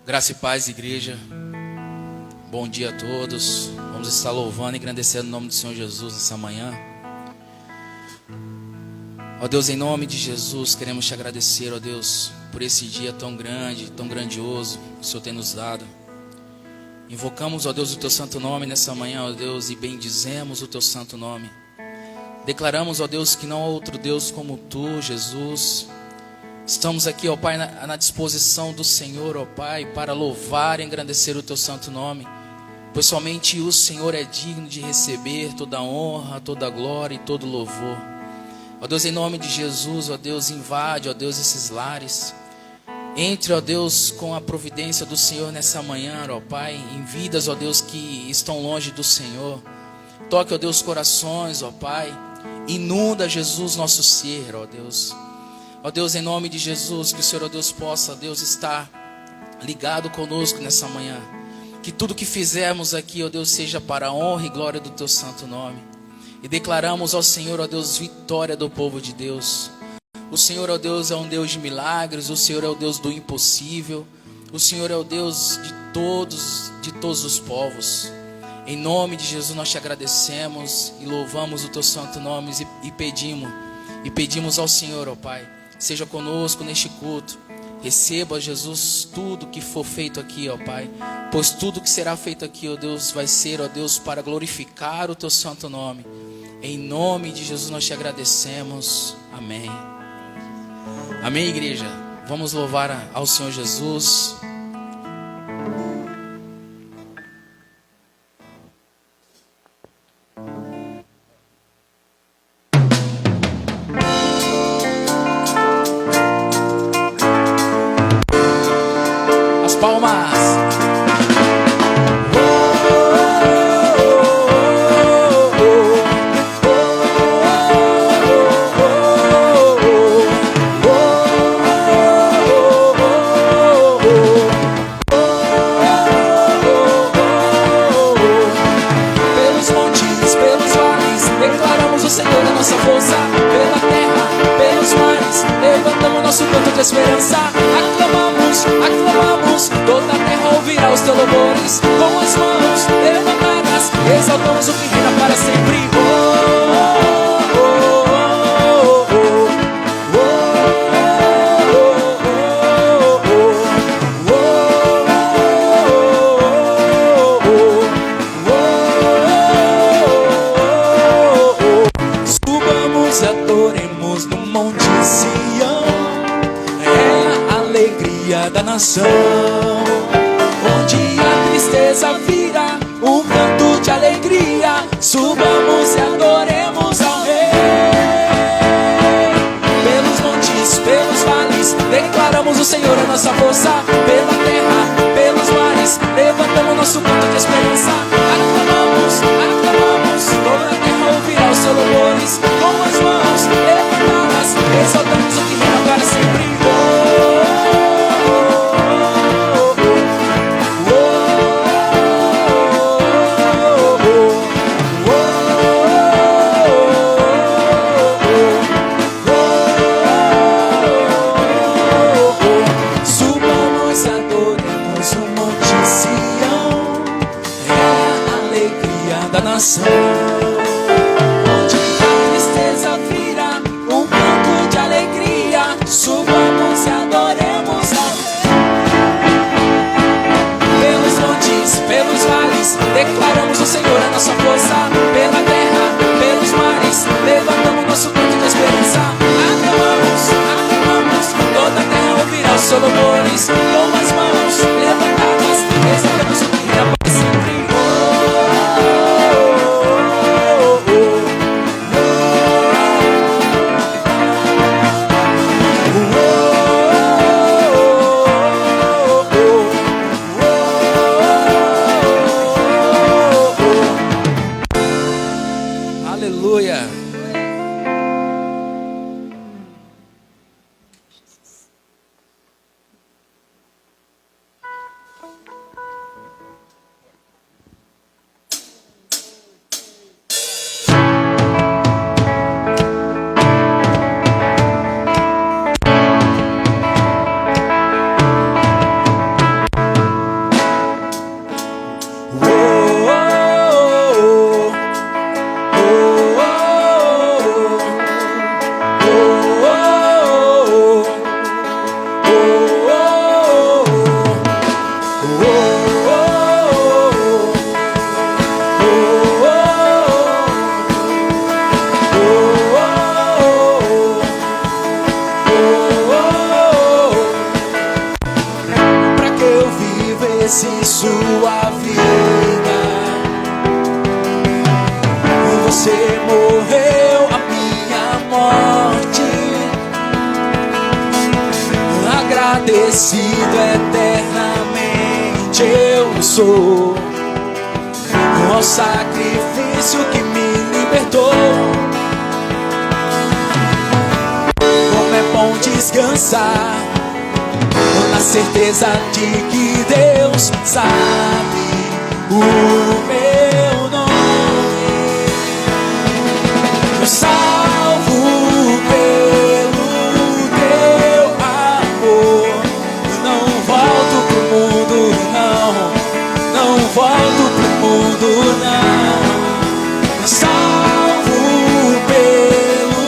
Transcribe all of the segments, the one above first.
Graça e paz, igreja. Bom dia a todos. Vamos estar louvando e engrandecendo o nome do Senhor Jesus nessa manhã. Ó Deus, em nome de Jesus, queremos te agradecer, ó Deus, por esse dia tão grande, tão grandioso que o Senhor tem nos dado. Invocamos, ó Deus, o teu santo nome nessa manhã, ó Deus, e bendizemos o teu santo nome. Declaramos, ó Deus, que não há outro Deus como tu, Jesus. Estamos aqui, ó Pai, na disposição do Senhor, ó Pai, para louvar e engrandecer o teu santo nome, pois somente o Senhor é digno de receber toda a honra, toda a glória e todo o louvor. Ó Deus, em nome de Jesus, ó Deus, invade, ó Deus, esses lares. Entre, ó Deus, com a providência do Senhor nessa manhã, ó Pai, em vidas, ó Deus, que estão longe do Senhor. Toque, ó Deus, corações, ó Pai. Inunda, Jesus, nosso ser, ó Deus. Ó Deus, em nome de Jesus, que o Senhor, ó Deus, possa, ó Deus, estar ligado conosco nessa manhã. Que tudo que fizermos aqui, ó Deus, seja para a honra e glória do teu santo nome. E declaramos ao Senhor, ó Deus, vitória do povo de Deus. O Senhor, ó Deus, é um Deus de milagres. O Senhor é o Deus do impossível. O Senhor é o Deus de todos os povos. Em nome de Jesus nós te agradecemos e louvamos o teu santo nome e pedimos ao Senhor, ó Pai, seja conosco neste culto. Receba, Jesus, tudo que for feito aqui, ó Pai. Pois tudo que será feito aqui, ó Deus, vai ser, ó Deus, para glorificar o teu santo nome. Em nome de Jesus nós te agradecemos. Amém. Amém, igreja. Vamos louvar ao Senhor Jesus. Onde a tristeza vira um canto de alegria, subamos e adoremos ao Rei. Pelos montes, pelos vales, declaramos o Senhor a nossa força. Pela terra, pelos mares, levantamos nosso canto de esperança. Aclamamos, toda a terra ouvirá os seus louvores. Com as mãos levantadas, exaltamos o que reina para sempre. Onde a tristeza Aleluia. Sua vida, você morreu a minha morte. Agradecido eternamente eu sou ao sacrifício que me libertou. Como é bom descansar na certeza de que Deus sabe o meu nome. Salvo pelo teu amor, não volto pro mundo, não volto pro mundo, não. Salvo pelo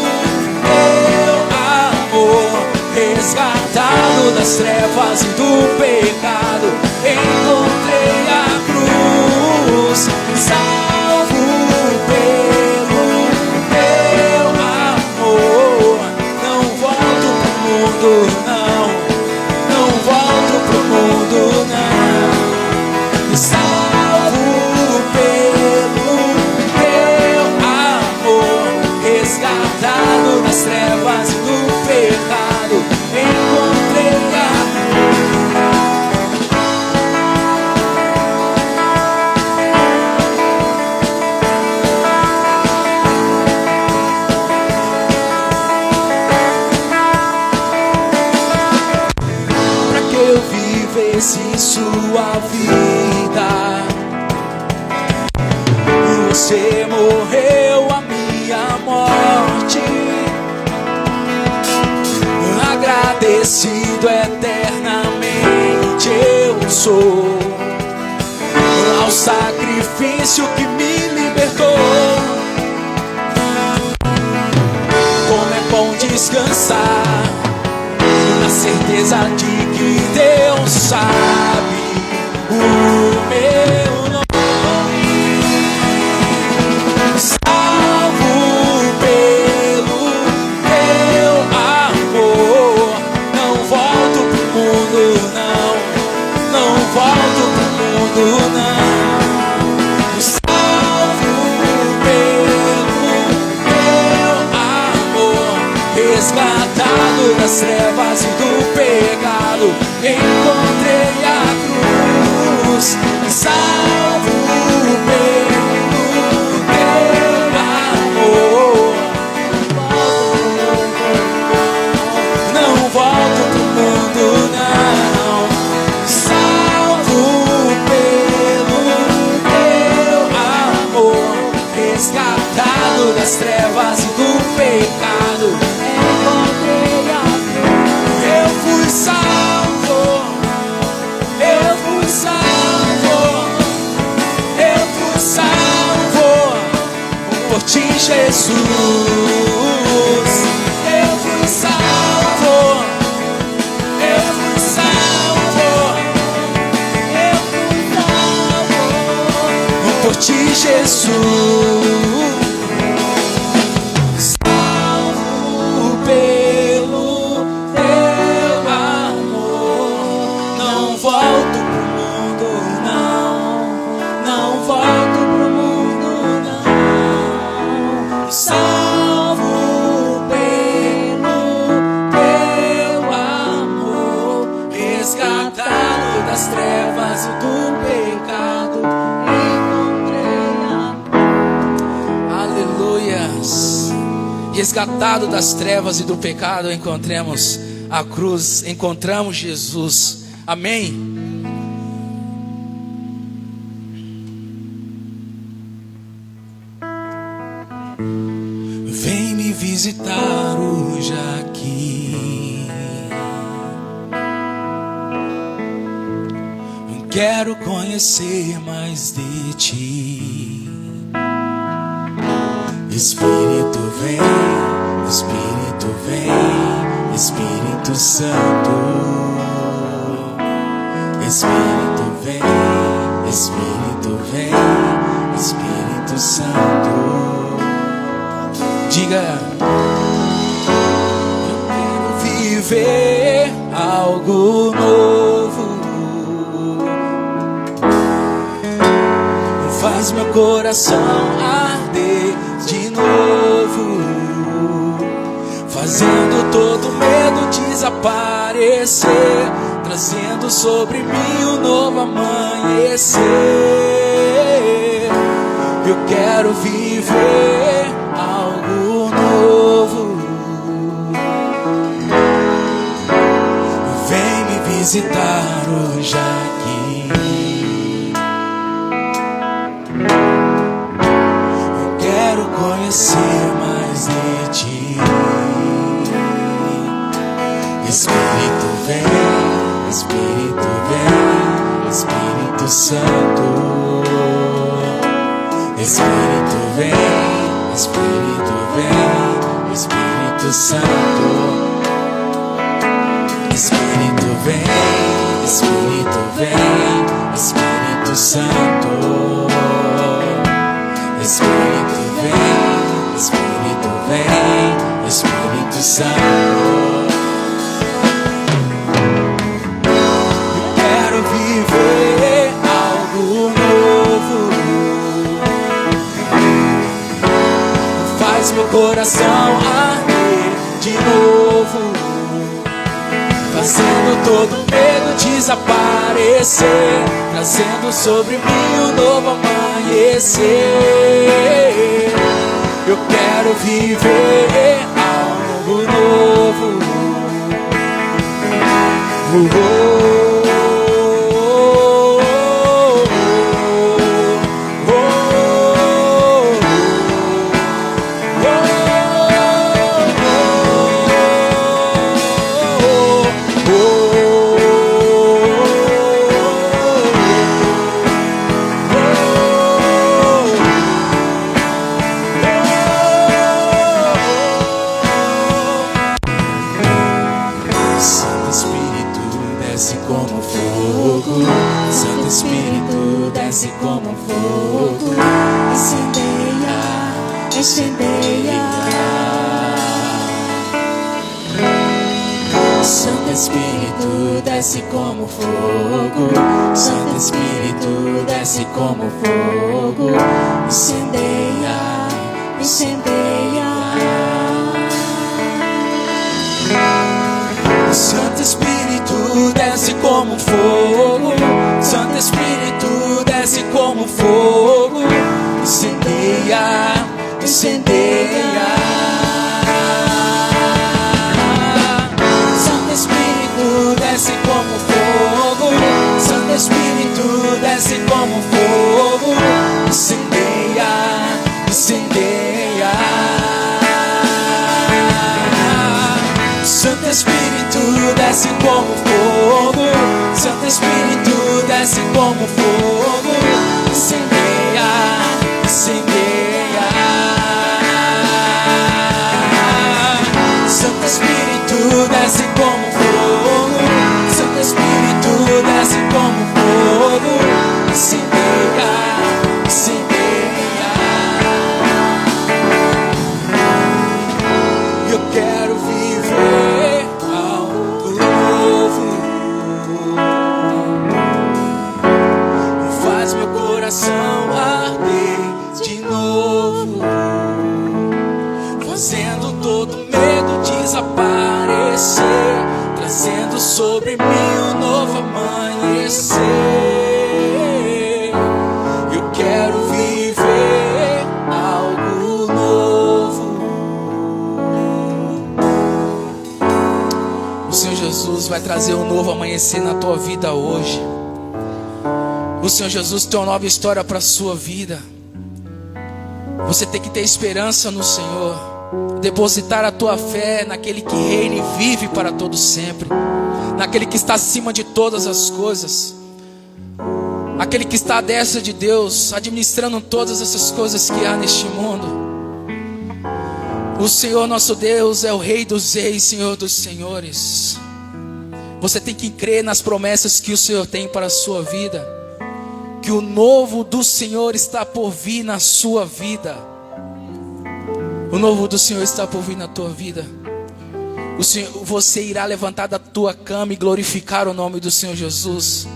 teu amor, resgatado das trevas e do pecado, encontrei a cruz. Salvo pelo teu amor, não volto pro mundo, não volto pro mundo, não. Salvo pelo teu amor, resgatado das trevas e do pecado, encontrei a pra que eu vivesse sua vida, e você morreu a minha morte. Agradecido eternamente eu sou ao sacrifício que me libertou. Como é bom descansar na certeza de que Deus sabe o meu nome. Salvo pelo teu amor, não volto pro mundo, não volto pro mundo, não. Salvo pelo teu amor, resgatado das trevas e do pecado, encontrei a cruz. Salvo pelo teu amor, não volto pro mundo, não. Salvo pelo teu amor, resgatado das trevas e do pecado, encontrei a cruz. Eu fui salvo, eu fui salvo, eu fui salvo por ti, Jesus. Eu fui salvo, eu fui salvo, eu fui salvo por ti, Jesus. Salvo pelo teu amor, não volto pro mundo, não volto pro mundo, não. Salvo pelo teu amor, resgatado das trevas e do pecado, encontrei a... Aleluia. nós, resgatado das trevas e do pecado, encontremos a cruz, encontramos Jesus. Amém. Vem me visitar hoje aqui. Quero conhecer mais de ti. Espírito vem, Espírito vem, Espírito Santo. Espírito vem, Espírito vem, Espírito Santo. Diga: eu quero viver algo novo. Faz meu coração arder de novo, fazendo todo medo desaparecer, trazendo sobre mim um novo amanhecer. Eu quero viver algo novo. Vem me visitar hoje aqui. Eu quero conhecer mais de ti. Espírito vem, Espírito vem, Espírito Santo. Espírito vem, Espírito vem, Espírito Santo. Espírito vem, Espírito vem, Espírito Santo. Espírito vem, Espírito vem, Espírito Santo. Eu quero viver algo novo. Faz meu coração arder de novo, fazendo todo medo desaparecer, trazendo sobre mim um novo amanhecer. Eu quero viver algo novo. Como fogo, Santo Espírito desce como fogo, incendeia, incendeia. Santo Espírito desce como fogo, Santo Espírito desce como fogo, incendeia, incendeia. Santo Espírito desce como fogo, Santo Espírito desce como fogo, incendeia, incendeia. Santo Espírito desce como fogo, Santo Espírito desce como fogo, incendeia, incendeia. Santo Espírito desce como fogo, Santo Espírito desce como fogo, incendeia, incendeia. Santo Espírito desce como fogo, Santo Espírito desce como fogo, incendeia, incendeia. Eu quero viver algo novo. Faz meu coração arder de novo, fazendo todo medo desaparecer, trazendo sobre mim um novo amanhecer. Eu quero viver algo novo. Jesus vai trazer um novo amanhecer na tua vida hoje. O Senhor Jesus tem uma nova história para a sua vida. Você tem que ter esperança no Senhor, depositar a tua fé naquele que reina e vive para todo sempre, naquele que está acima de todas as coisas, aquele que está à destra de Deus, administrando todas essas coisas que há neste mundo. O Senhor nosso Deus é o Rei dos Reis, Senhor dos Senhores. Você tem que crer nas promessas que o Senhor tem para a sua vida, que o novo do Senhor está por vir na sua vida. O novo do Senhor está por vir na tua vida. Você irá levantar da tua cama e glorificar o nome do Senhor Jesus.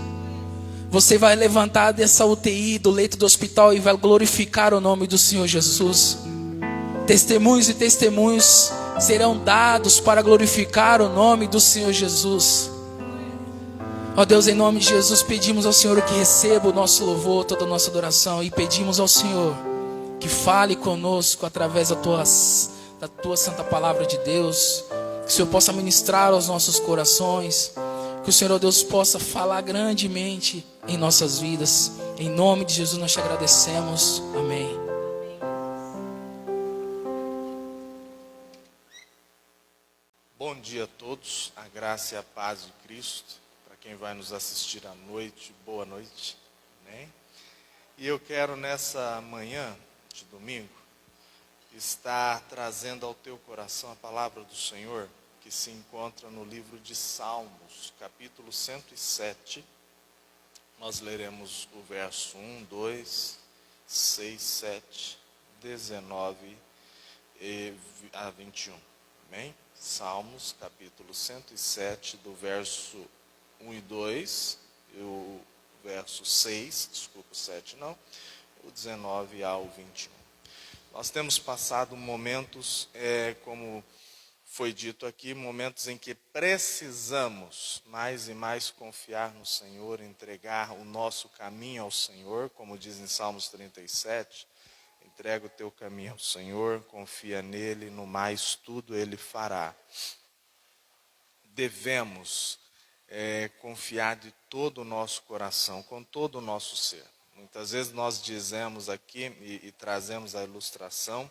Você vai levantar dessa UTI, do leito do hospital, e vai glorificar o nome do Senhor Jesus. Testemunhos e testemunhos serão dados para glorificar o nome do Senhor Jesus. Ó Deus, em nome de Jesus, pedimos ao Senhor que receba o nosso louvor, toda a nossa adoração, e pedimos ao Senhor que fale conosco através da tua santa palavra de Deus, que o Senhor possa ministrar aos nossos corações, que o Senhor, ó Deus, possa falar grandemente em nossas vidas. Em nome de Jesus nós te agradecemos. Amém. Bom dia a todos, a graça e a paz de Cristo. Para quem vai nos assistir à noite, boa noite. Amém? E eu quero nessa manhã de domingo estar trazendo ao teu coração a palavra do Senhor, que se encontra no livro de Salmos, capítulo 107. Nós leremos o verso 1, 2, 6, 7, 19 a 21. Amém? Salmos, capítulo 107, do verso 1 e 2, e o verso 6, desculpa, 7 não, o 19 ao 21. Nós temos passado momentos, como foi dito aqui, momentos em que precisamos mais e mais confiar no Senhor, entregar o nosso caminho ao Senhor, como diz em Salmos 37, entrega o teu caminho ao Senhor, confia nele, no mais tudo ele fará. Devemos confiar de todo o nosso coração, com todo o nosso ser. Muitas vezes nós dizemos aqui e trazemos a ilustração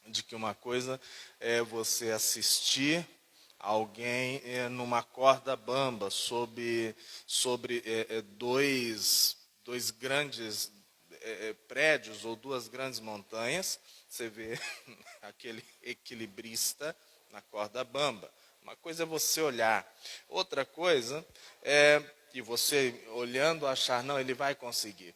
de que uma coisa é você assistir alguém numa corda bamba sobre dois grandes prédios ou duas grandes montanhas. Você vê aquele equilibrista na corda bamba. Uma coisa é você olhar, outra coisa é que você olhando achar, não, ele vai conseguir.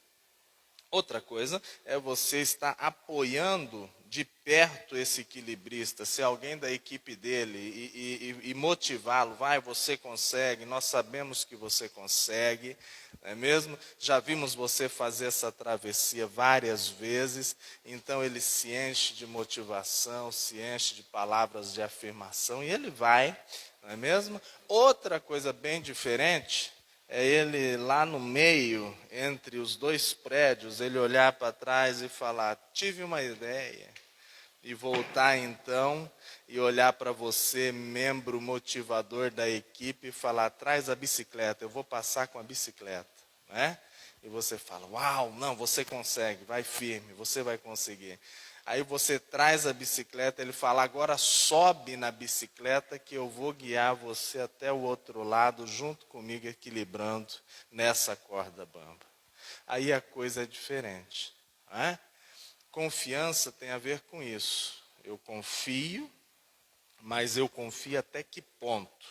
Outra coisa é você estar apoiando de perto esse equilibrista, ser alguém da equipe dele e motivá-lo. Vai, você consegue, nós sabemos que você consegue, não é mesmo? Já vimos você fazer essa travessia várias vezes, então ele se enche de motivação, se enche de palavras de afirmação e ele vai, não é mesmo? Outra coisa bem diferente é ele lá no meio, entre os dois prédios, ele olhar para trás e falar, tive uma ideia. E voltar então e olhar para você, membro motivador da equipe, e falar, traz a bicicleta, eu vou passar com a bicicleta. Né? E você fala, uau, não, você consegue, vai firme, você vai conseguir. Aí você traz a bicicleta, ele fala, agora sobe na bicicleta que eu vou guiar você até o outro lado, junto comigo, equilibrando nessa corda bamba. Aí a coisa é diferente. Né? Confiança tem a ver com isso. Eu confio, mas eu confio até que ponto?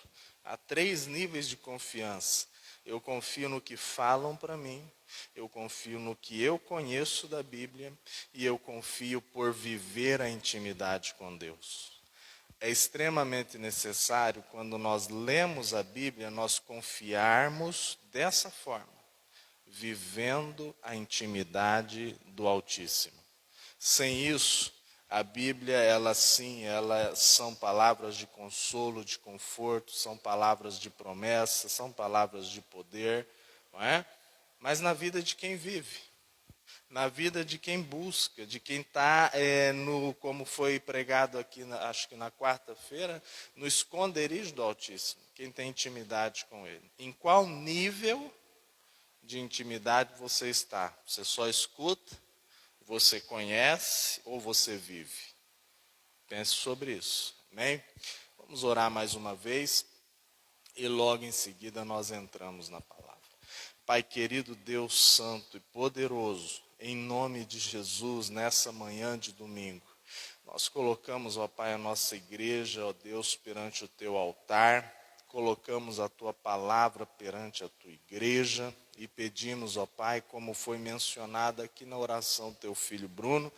Há 3 níveis de confiança. Eu confio no que falam para mim, eu confio no que eu conheço da Bíblia e eu confio por viver a intimidade com Deus. É extremamente necessário, quando nós lemos a Bíblia, nós confiarmos dessa forma, vivendo a intimidade do Altíssimo. Sem isso, a Bíblia, ela são palavras de consolo, de conforto, são palavras de promessa, são palavras de poder, não é? Mas na vida de quem vive. na vida de quem busca, de quem está, como foi pregado aqui, acho que na quarta-feira, no esconderijo do Altíssimo, quem tem intimidade com Ele. Em qual nível de intimidade você está? Você só escuta? Você conhece ou você vive? Pense sobre isso, amém? Vamos orar mais uma vez e logo em seguida nós entramos na palavra. Pai querido, Deus santo e poderoso, em nome de Jesus, nessa manhã de domingo, nós colocamos, ó Pai, a nossa igreja, ó Deus, perante o Teu altar, colocamos a Tua palavra perante a Tua igreja e pedimos, ó Pai, como foi mencionado aqui na oração do Teu filho Bruno,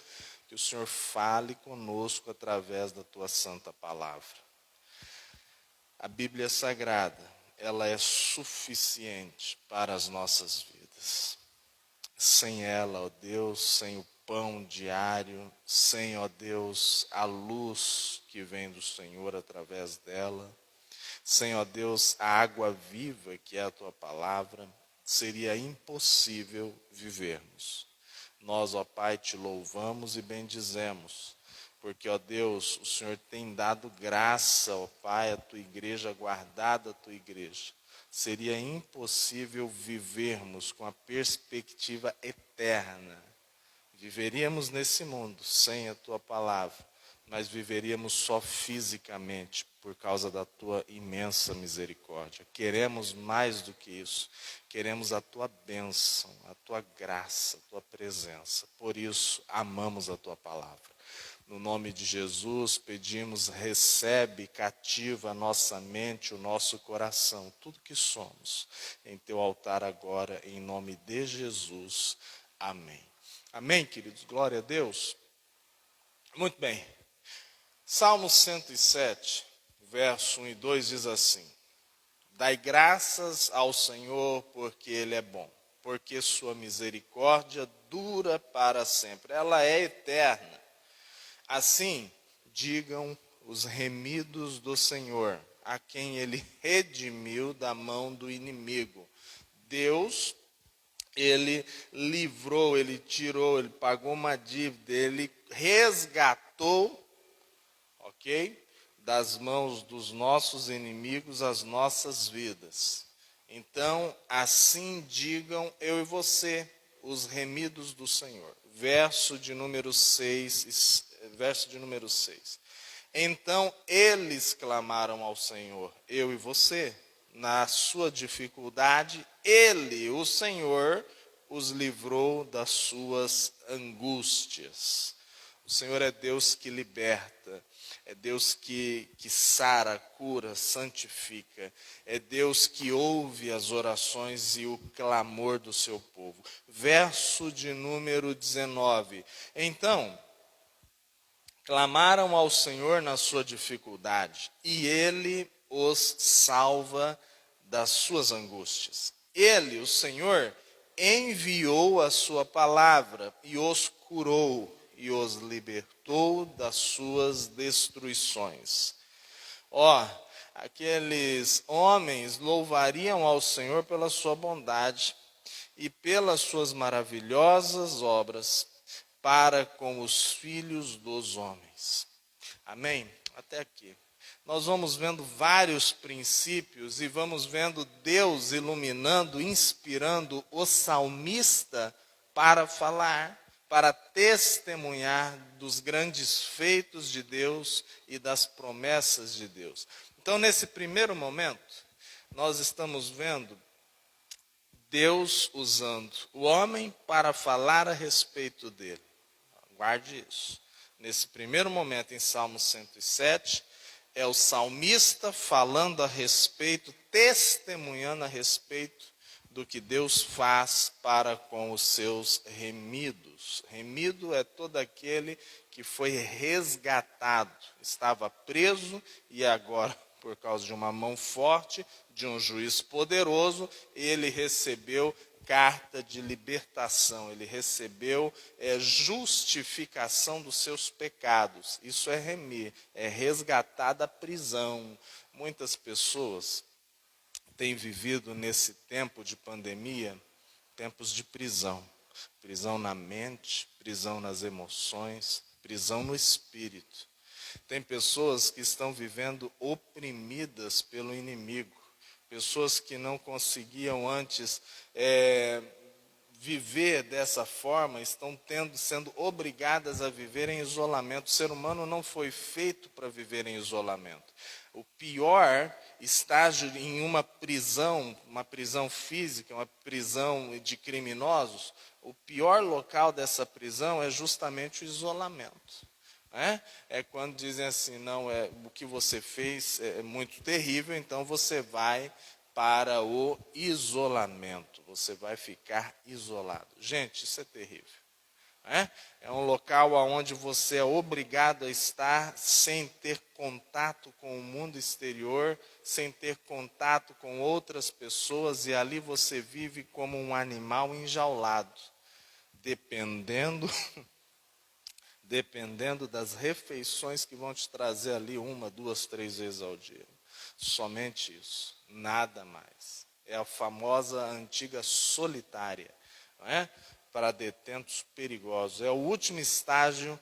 que o Senhor fale conosco através da Tua santa palavra. A Bíblia Sagrada, ela é suficiente para as nossas vidas. Sem ela, ó Deus, sem o pão diário, sem, ó Deus, a luz que vem do Senhor através dela, sem, ó Deus, a água viva que é a Tua palavra, seria impossível vivermos. Nós, ó Pai, Te louvamos e bendizemos, porque, ó Deus, o Senhor tem dado graça, ó Pai, à Tua igreja, guardado a Tua igreja. Seria impossível vivermos com a perspectiva eterna. Viveríamos nesse mundo sem a Tua palavra, mas viveríamos só fisicamente por causa da Tua imensa misericórdia. Queremos mais do que isso. Queremos a Tua bênção, a Tua graça, a Tua presença. Por isso, amamos a Tua palavra. No nome de Jesus, pedimos, recebe, cativa a nossa mente, o nosso coração, tudo que somos, em Teu altar agora, em nome de Jesus. Amém. Amém, queridos? Glória a Deus. Muito bem. Salmo 107, verso 1 e 2 diz assim: Dai graças ao Senhor, porque Ele é bom, porque Sua misericórdia dura para sempre. Ela é eterna. Assim, digam os remidos do Senhor, a quem Ele redimiu da mão do inimigo. Deus, Ele livrou, Ele tirou, Ele pagou uma dívida, Ele resgatou, ok? Das mãos dos nossos inimigos as nossas vidas. Então, assim digam eu e você, os remidos do Senhor. Verso de número 6. Então eles clamaram ao Senhor, eu e você, na sua dificuldade, Ele, o Senhor, os livrou das suas angústias. O Senhor é Deus que liberta, é Deus que sara, cura, santifica, é Deus que ouve as orações e o clamor do seu povo. Verso de número 19. Então, clamaram ao Senhor na sua dificuldade, e Ele os salva das suas angústias. Ele, o Senhor, enviou a sua palavra e os curou e os libertou das suas destruições. Aqueles homens louvariam ao Senhor pela sua bondade e pelas suas maravilhosas obras para com os filhos dos homens. Amém? Até aqui. Nós vamos vendo vários princípios e vamos vendo Deus iluminando, inspirando o salmista para falar, para testemunhar dos grandes feitos de Deus e das promessas de Deus. Então, nesse primeiro momento, nós estamos vendo Deus usando o homem para falar a respeito dele. Guarde isso. Nesse primeiro momento, em Salmo 107, é o salmista falando a respeito, testemunhando a respeito do que Deus faz para com os seus remidos. Remido é todo aquele que foi resgatado, estava preso e agora, por causa de uma mão forte, de um juiz poderoso, ele recebeu carta de libertação, ele recebeu justificação dos seus pecados. Isso é remir, é resgatar da prisão. Muitas pessoas têm vivido nesse tempo de pandemia, tempos de prisão. prisão na mente, prisão nas emoções, prisão no espírito. Tem pessoas que estão vivendo oprimidas pelo inimigo, pessoas que não conseguiam antes viver dessa forma, estão sendo obrigadas a viver em isolamento. O ser humano não foi feito para viver em isolamento. O pior estágio em uma prisão física, uma prisão de criminosos, o pior local dessa prisão é justamente o isolamento. É quando dizem assim, não, o que você fez é muito terrível, então você vai para o isolamento, você vai ficar isolado. Gente, isso é terrível. É um local onde você é obrigado a estar sem ter contato com o mundo exterior, sem ter contato com outras pessoas, e ali você vive como um animal enjaulado, dependendo das refeições que vão te trazer ali 1, 2, 3 vezes ao dia. Somente isso, nada mais. É a famosa antiga solitária, não é? Para detentos perigosos. É o último estágio,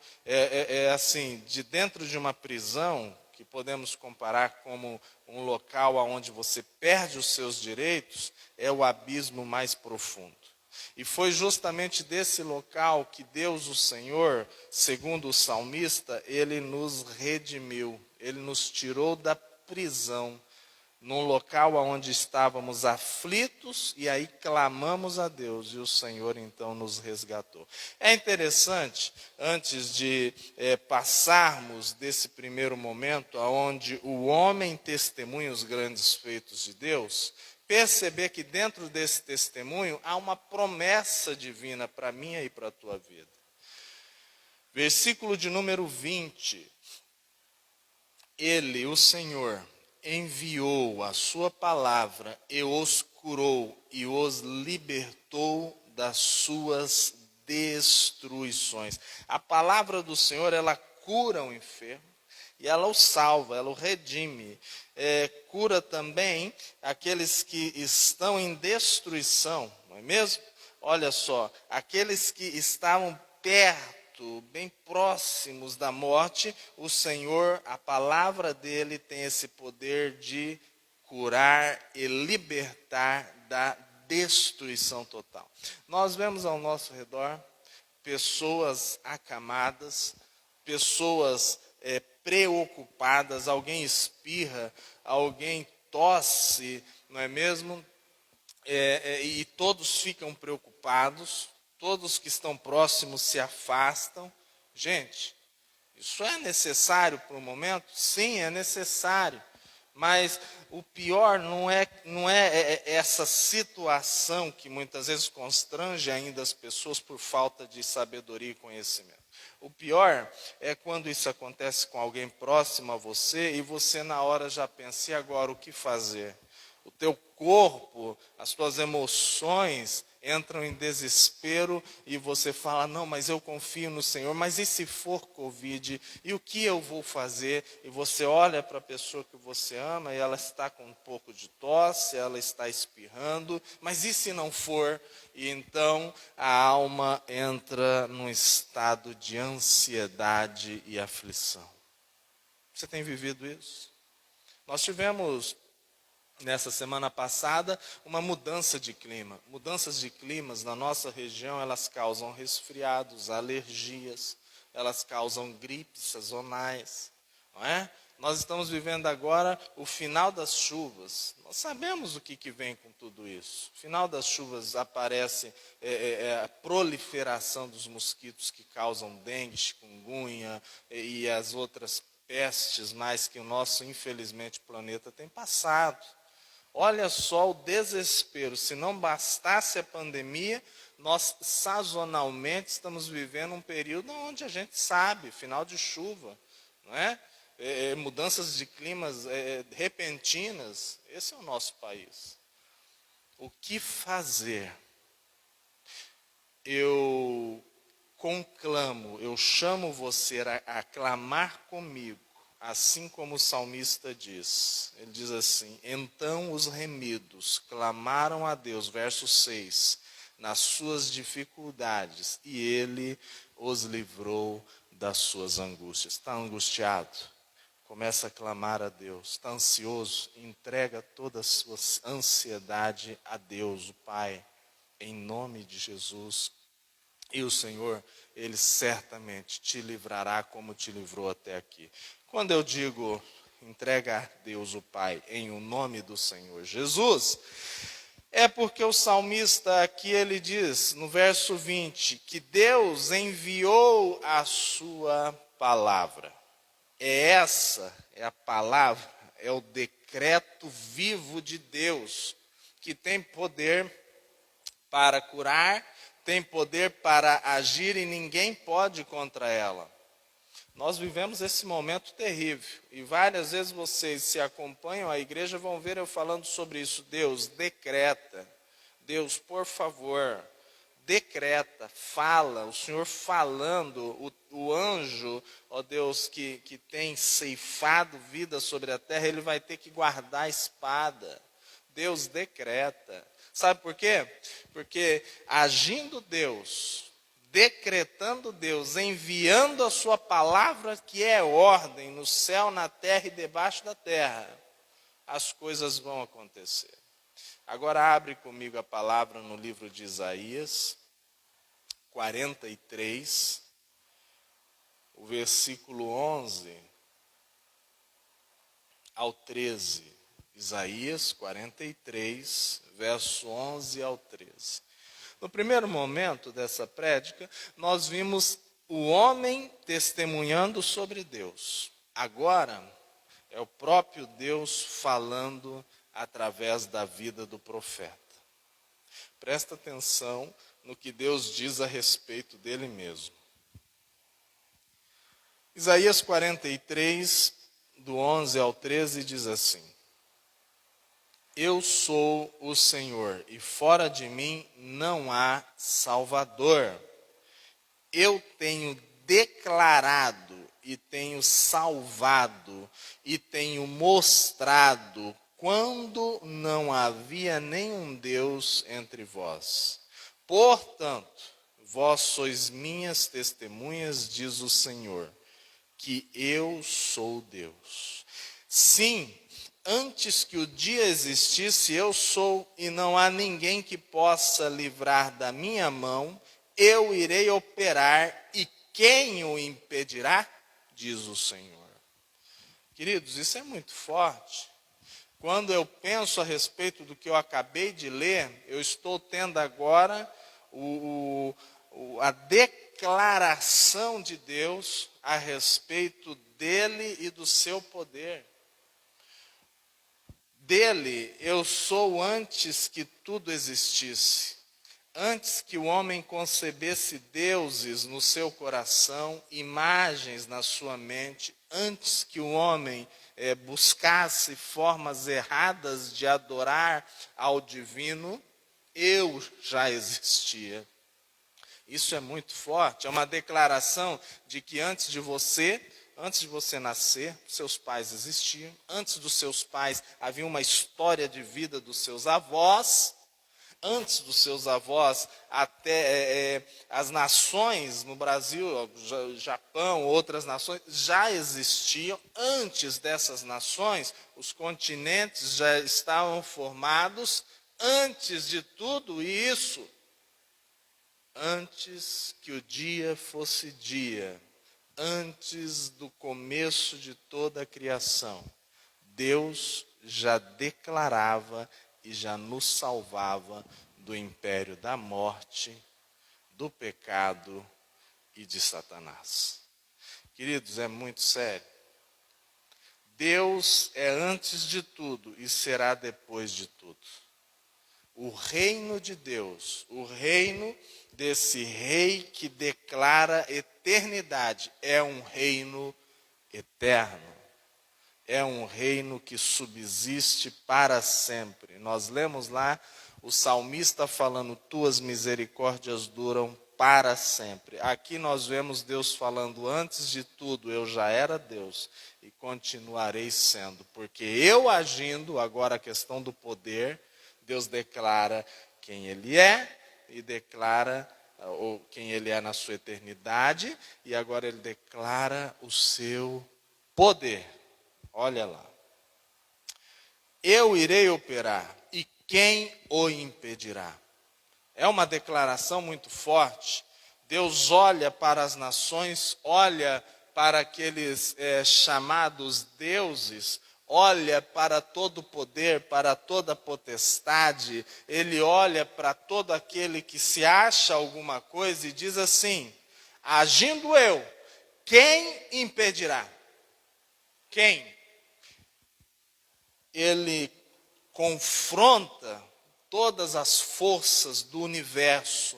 assim, de dentro de uma prisão, que podemos comparar como um local onde você perde os seus direitos, é o abismo mais profundo. E foi justamente desse local que Deus, o Senhor, segundo o salmista, Ele nos redimiu, Ele nos tirou da prisão, num local onde estávamos aflitos, e aí clamamos a Deus, e o Senhor então nos resgatou. É interessante, antes de passarmos desse primeiro momento, onde o homem testemunha os grandes feitos de Deus, perceber que dentro desse testemunho há uma promessa divina para a minha e para a tua vida. Versículo de número 20. Ele, o Senhor, enviou a sua palavra e os curou e os libertou das suas destruições. A palavra do Senhor, ela cura o enfermo e ela o salva, ela o redime. Cura também aqueles que estão em destruição, não é mesmo? Olha só, aqueles que estavam perto, bem próximos da morte, o Senhor, a palavra dele tem esse poder de curar e libertar da destruição total. Nós vemos ao nosso redor pessoas acamadas, pessoas preocupadas, alguém espirra, alguém tosse, não é mesmo? E todos ficam preocupados. Todos que estão próximos se afastam. Gente, isso é necessário para o momento? Sim, é necessário. Mas o pior não é essa situação que muitas vezes constrange ainda as pessoas por falta de sabedoria e conhecimento. O pior é quando isso acontece com alguém próximo a você e você na hora já pensa, e agora o que fazer? O teu corpo, as tuas emoções entram em desespero e você fala, não, mas eu confio no Senhor, mas e se for Covid? E o que eu vou fazer? E você olha para a pessoa que você ama e ela está com um pouco de tosse, ela está espirrando, mas e se não for? E então a alma entra num estado de ansiedade e aflição. Você tem vivido isso? Nós tivemos nessa semana passada, uma mudança de clima. Mudanças de climas na nossa região, elas causam resfriados, alergias, elas causam gripes sazonais, não é? Nós estamos vivendo agora o final das chuvas. Nós sabemos o que vem com tudo isso. No final das chuvas aparece a proliferação dos mosquitos que causam dengue, chikungunya e as outras pestes mais que o nosso, infelizmente, planeta tem passado. Olha só o desespero. Se não bastasse a pandemia, nós sazonalmente estamos vivendo um período onde a gente sabe, final de chuva, não é? Mudanças de climas repentinas. Esse é o nosso país. O que fazer? Eu conclamo, eu chamo você a clamar comigo. Assim como o salmista diz, ele diz assim, então os remidos clamaram a Deus, verso 6, nas suas dificuldades e Ele os livrou das suas angústias. Está angustiado? Começa a clamar a Deus. Está ansioso? Entrega toda a sua ansiedade a Deus, o Pai, em nome de Jesus. E o Senhor, Ele certamente te livrará como te livrou até aqui. Quando eu digo entrega a Deus, o Pai, em o nome do Senhor Jesus, é porque o salmista aqui ele diz, no verso 20, que Deus enviou a sua palavra. Essa é a palavra, é o decreto vivo de Deus, que tem poder para curar, tem poder para agir e ninguém pode contra ela. Nós vivemos esse momento terrível e várias vezes vocês se acompanham a igreja vão ver eu falando sobre isso. Deus decreta, Deus por favor, decreta, fala, o Senhor falando, o anjo, ó Deus, que tem ceifado vida sobre a terra, ele vai ter que guardar a espada. Deus decreta. Sabe por quê? Porque agindo Deus, decretando Deus, enviando a sua palavra que é ordem no céu, na terra e debaixo da terra, as coisas vão acontecer. Agora abre comigo a palavra no livro de Isaías 43, o versículo 11 ao 13. Isaías 43, verso 11 ao 13. No primeiro momento dessa prédica, nós vimos o homem testemunhando sobre Deus. Agora, é o próprio Deus falando através da vida do profeta. Presta atenção no que Deus diz a respeito dele mesmo. Isaías 43, do 11 ao 13, diz assim: Eu sou o Senhor, e fora de mim não há Salvador. Eu tenho declarado e tenho salvado e tenho mostrado quando não havia nenhum Deus entre vós. Portanto, vós sois minhas testemunhas, diz o Senhor, que eu sou Deus. Sim, antes que o dia existisse, eu sou, e não há ninguém que possa livrar da minha mão. Eu irei operar, e quem o impedirá? Diz o Senhor. Queridos, isso é muito forte. Quando eu penso a respeito do que eu acabei de ler, eu estou tendo agora a declaração de Deus a respeito dele e do seu poder. Dele eu sou antes que tudo existisse, antes que o homem concebesse deuses no seu coração, imagens na sua mente, antes que o homem buscasse formas erradas de adorar ao divino, eu já existia. Isso é muito forte, é uma declaração de que antes de você nascer, seus pais existiam. Antes dos seus pais havia uma história de vida dos seus avós. Antes dos seus avós, até as nações no Brasil, Japão, outras nações, já existiam. Antes dessas nações, os continentes já estavam formados. Antes de tudo isso, antes que o dia fosse dia, antes do começo de toda a criação, Deus já declarava e já nos salvava do império da morte, do pecado e de Satanás. Queridos, é muito sério. Deus é antes de tudo e será depois de tudo. O reino de Deus, o reino desse rei que declara eternidade, é um reino eterno. É um reino que subsiste para sempre. Nós lemos lá o salmista falando, tuas misericórdias duram para sempre. Aqui nós vemos Deus falando, antes de tudo eu já era Deus e continuarei sendo. Porque eu agindo, agora a questão do poder, Deus declara quem Ele é e declara quem ele é na sua eternidade, e agora ele declara o seu poder. Olha lá. Eu irei operar, e quem o impedirá? É uma declaração muito forte. Deus olha para as nações, olha para aqueles chamados deuses, olha para todo o poder, para toda a potestade, ele olha para todo aquele que se acha alguma coisa e diz assim: agindo eu, quem impedirá? Quem? Ele confronta todas as forças do universo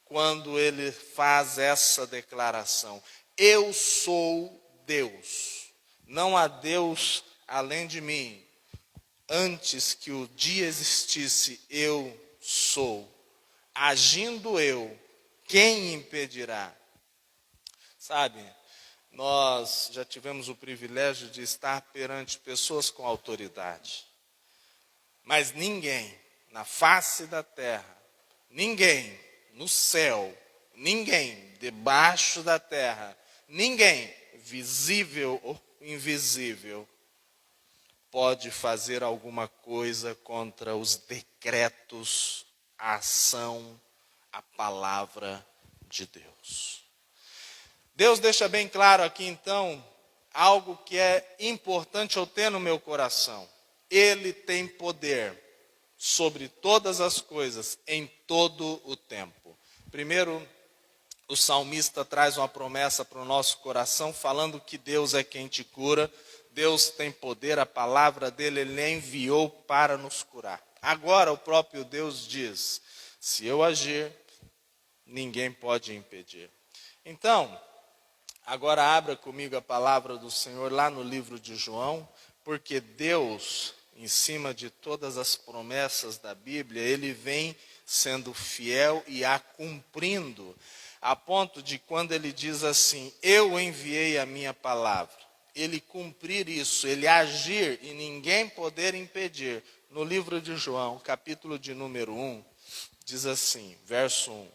quando ele faz essa declaração: eu sou Deus, não há Deus além de mim. Antes que o dia existisse, eu sou. Agindo eu, quem impedirá? Sabe, nós já tivemos o privilégio de estar perante pessoas com autoridade. Mas ninguém na face da terra, ninguém no céu, ninguém debaixo da terra, ninguém, visível ou invisível, pode fazer alguma coisa contra os decretos, a ação, a palavra de Deus. Deus deixa bem claro aqui então algo que é importante eu ter no meu coração. Ele tem poder sobre todas as coisas, em todo o tempo. Primeiro, o salmista traz uma promessa para o nosso coração, falando que Deus é quem te cura. Deus tem poder, a palavra dele ele enviou para nos curar. Agora o próprio Deus diz: se eu agir, ninguém pode impedir. Então, agora abra comigo a palavra do Senhor lá no livro de João, porque Deus, em cima de todas as promessas da Bíblia, ele vem sendo fiel e a cumprindo, a ponto de quando ele diz assim: eu enviei a minha palavra, ele cumprir isso, ele agir e ninguém poder impedir. No livro de João, capítulo de número 1, diz assim, verso 1.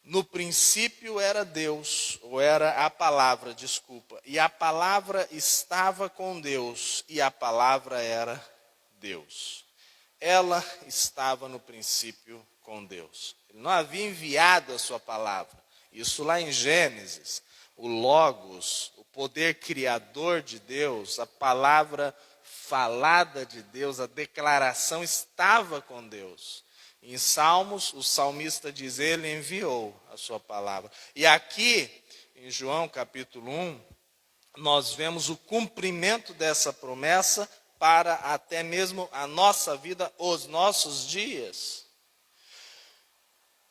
No princípio era Deus, ou era a palavra, desculpa, e a palavra estava com Deus, e a palavra era Deus. Ela estava no princípio com Deus. Ele não havia enviado a sua palavra. Isso lá em Gênesis, o Logos, o poder criador de Deus, a palavra falada de Deus, a declaração estava com Deus. Em Salmos, o salmista diz, ele enviou a sua palavra. E aqui, em João capítulo 1, nós vemos o cumprimento dessa promessa para até mesmo a nossa vida, os nossos dias.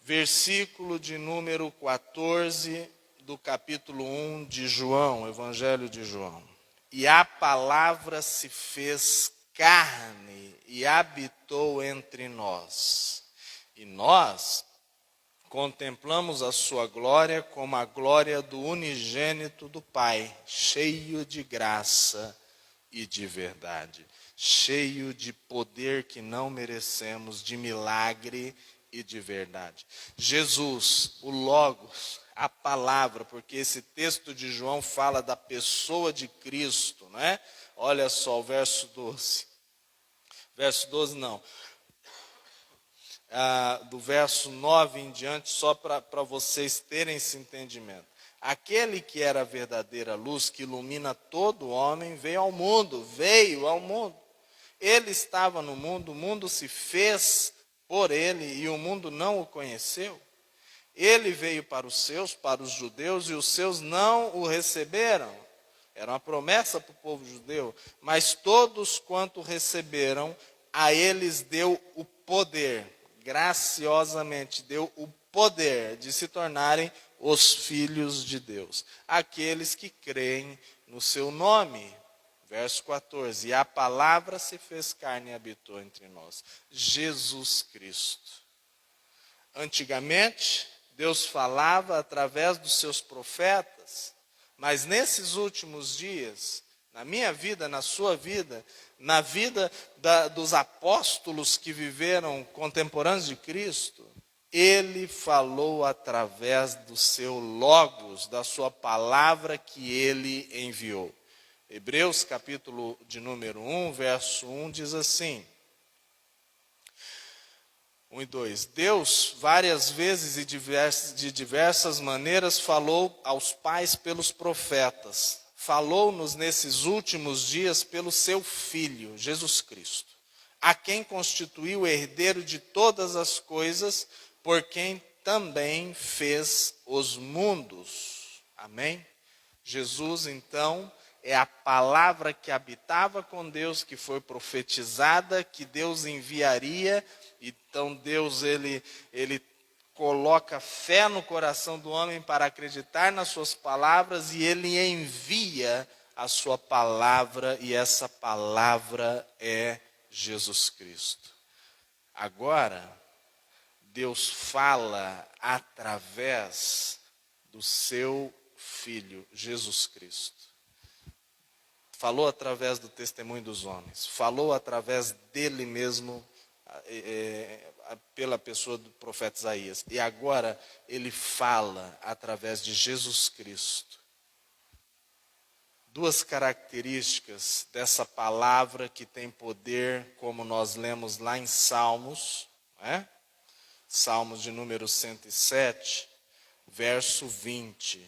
Versículo de número 14 do capítulo 1 de João, Evangelho de João. E a palavra se fez carne e habitou entre nós. E nós contemplamos a sua glória como a glória do unigênito do Pai, cheio de graça e de verdade, cheio de poder que não merecemos, de milagre e de verdade. Jesus, o Logos, a palavra, porque esse texto de João fala da pessoa de Cristo, não é? Olha só o verso 12. Verso 12 não. Do verso 9 em diante, só para vocês terem esse entendimento. Aquele que era a verdadeira luz, que ilumina todo homem, veio ao mundo. Ele estava no mundo, o mundo se fez por ele e o mundo não o conheceu. Ele veio para os judeus, e os seus não o receberam. Era uma promessa para o povo judeu. Mas todos quanto receberam, a eles deu o poder, graciosamente deu o poder de se tornarem os filhos de Deus. Aqueles que creem no seu nome. Verso 14. E a palavra se fez carne e habitou entre nós. Jesus Cristo. Antigamente, Deus falava através dos seus profetas, mas nesses últimos dias, na minha vida, na sua vida, na vida dos apóstolos que viveram contemporâneos de Cristo, Ele falou através do seu logos, da sua palavra que ele enviou. Hebreus capítulo de número 1, verso 1 diz assim, 1 e 2. Deus várias vezes e de diversas maneiras falou aos pais pelos profetas. Falou-nos nesses últimos dias pelo seu Filho, Jesus Cristo, a quem constituiu o herdeiro de todas as coisas, por quem também fez os mundos. Amém? Jesus, então, é a palavra que habitava com Deus, que foi profetizada, que Deus enviaria. Então Deus, ele coloca fé no coração do homem para acreditar nas suas palavras, e ele envia a sua palavra, e essa palavra é Jesus Cristo. Agora, Deus fala através do seu Filho, Jesus Cristo. Falou através do testemunho dos homens, falou através dele mesmo, pela pessoa do profeta Isaías. E agora ele fala através de Jesus Cristo. Duas características dessa palavra que tem poder, como nós lemos lá em Salmos, né? Salmos de número 107, verso 20.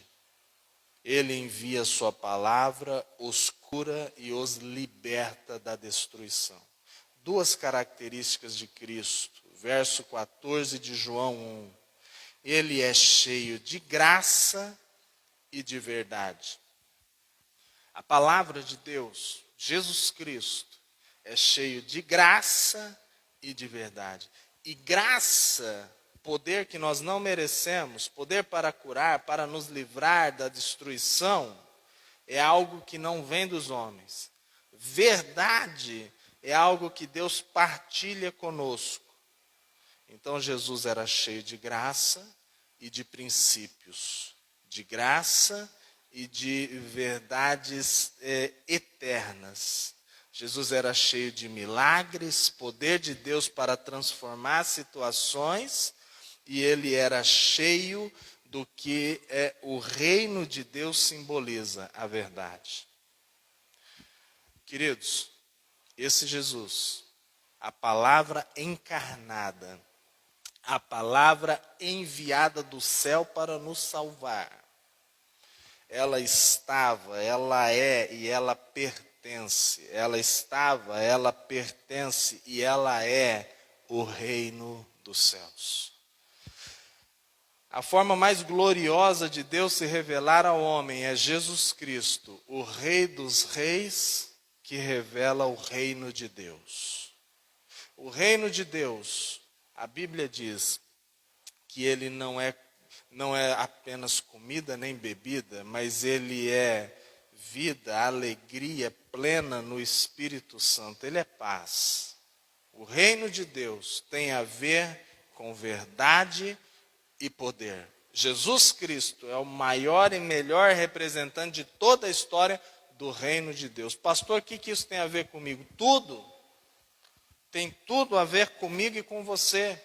Ele envia sua palavra, os cura e os liberta da destruição. Duas características de Cristo. Verso 14 de João 1. Ele é cheio de graça e de verdade. A palavra de Deus, Jesus Cristo, é cheio de graça e de verdade. E graça, poder que nós não merecemos, poder para curar, para nos livrar da destruição, é algo que não vem dos homens. Verdade é algo que Deus partilha conosco. Então Jesus era cheio de graça e de princípios, de graça e de verdades eternas. Jesus era cheio de milagres, poder de Deus para transformar situações, e ele era cheio do que o reino de Deus simboliza, a verdade. Queridos, esse Jesus, a palavra encarnada, a palavra enviada do céu para nos salvar, ela estava, ela é e ela pertence. Ela estava, ela pertence e ela é o reino dos céus. A forma mais gloriosa de Deus se revelar ao homem é Jesus Cristo, o Rei dos Reis, que revela o reino de Deus. O reino de Deus, a Bíblia diz que ele não é apenas comida nem bebida, mas ele é vida, alegria plena no Espírito Santo. Ele é paz. O reino de Deus tem a ver com verdade e poder. Jesus Cristo é o maior e melhor representante de toda a história do reino de Deus. Pastor, o que isso tem a ver comigo? Tudo. Tem tudo a ver comigo e com você.